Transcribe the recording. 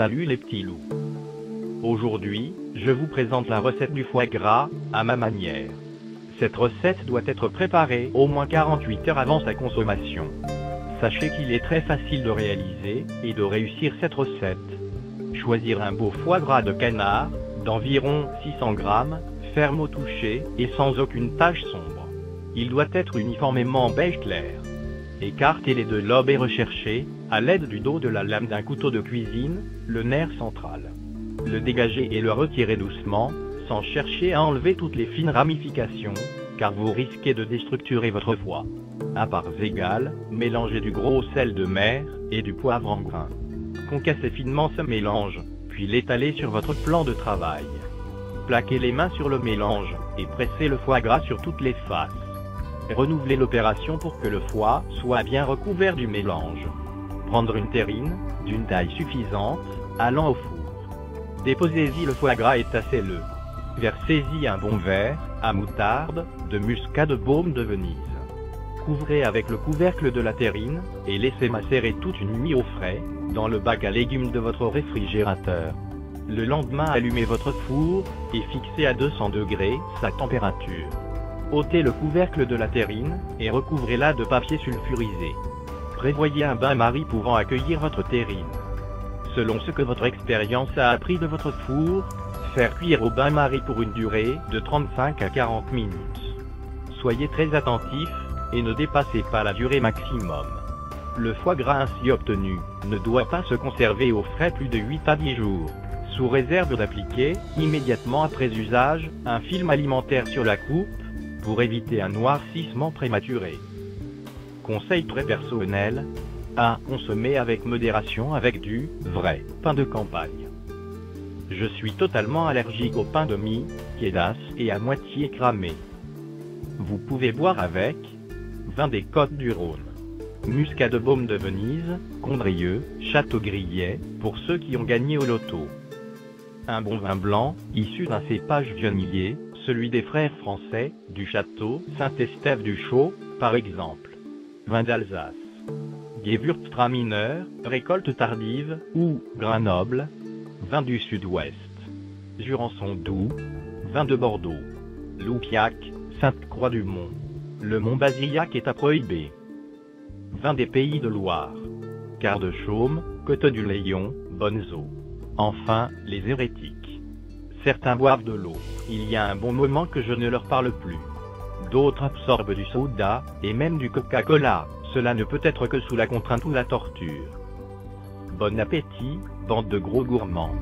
Salut les petits loups. Aujourd'hui, je vous présente la recette du foie gras, à ma manière. Cette recette doit être préparée au moins 48 heures avant sa consommation. Sachez qu'il est très facile de réaliser et de réussir cette recette. Choisir un beau foie gras de canard, d'environ 600 grammes, ferme au toucher et sans aucune tache sombre. Il doit être uniformément beige clair. Écartez les deux lobes et recherchez, à l'aide du dos de la lame d'un couteau de cuisine, le nerf central. Le dégager et le retirer doucement, sans chercher à enlever toutes les fines ramifications, car vous risquez de déstructurer votre foie. À parts égales, mélangez du gros sel de mer et du poivre en grains. Concassez finement ce mélange, puis l'étalez sur votre plan de travail. Plaquez les mains sur le mélange et pressez le foie gras sur toutes les faces. Renouvelez l'opération pour que le foie soit bien recouvert du mélange. Prendre une terrine, d'une taille suffisante, allant au four. Déposez-y le foie gras et tassez-le. Versez-y un bon verre, à moutarde, de muscade de baume de Venise. Couvrez avec le couvercle de la terrine, et laissez macérer toute une nuit au frais, dans le bac à légumes de votre réfrigérateur. Le lendemain, allumez votre four, et fixez à 200 degrés sa température. Ôtez le couvercle de la terrine, et recouvrez-la de papier sulfurisé. Prévoyez un bain-marie pouvant accueillir votre terrine. Selon ce que votre expérience a appris de votre four, faire cuire au bain-marie pour une durée de 35 à 40 minutes. Soyez très attentif, et ne dépassez pas la durée maximum. Le foie gras ainsi obtenu ne doit pas se conserver au frais plus de 8 à 10 jours, sous réserve d'appliquer, immédiatement après usage, un film alimentaire sur la coupe, pour éviter un noircissement prématuré. Conseil très personnel, à consommer avec modération avec du vrai pain de campagne. Je suis totalement allergique au pain de mie, qui est das et à moitié cramé. Vous pouvez boire avec vin des Côtes-du-Rhône, muscade de baume de Venise, Condrieu, Château-Grillet, pour ceux qui ont gagné au loto. Un bon vin blanc, issu d'un cépage vionnier, celui des frères français, du château Saint-Estève-du-Chaux, par exemple. Vin d'Alsace. Gewürztraminer, récolte tardive, ou Grenoble. Vin du Sud-Ouest. Jurançon doux. Vin de Bordeaux. Loupiac, Sainte-Croix-du-Mont. Le Mont-Basillac est à prohiber. Vin des Pays de Loire. Quart-de-Chaume, Côte-du-Layon, Bonneau. Enfin, les hérétiques. Certains boivent de l'eau, il y a un bon moment que je ne leur parle plus. D'autres absorbent du soda, et même du Coca-Cola, cela ne peut être que sous la contrainte ou la torture. Bon appétit, bande de gros gourmands.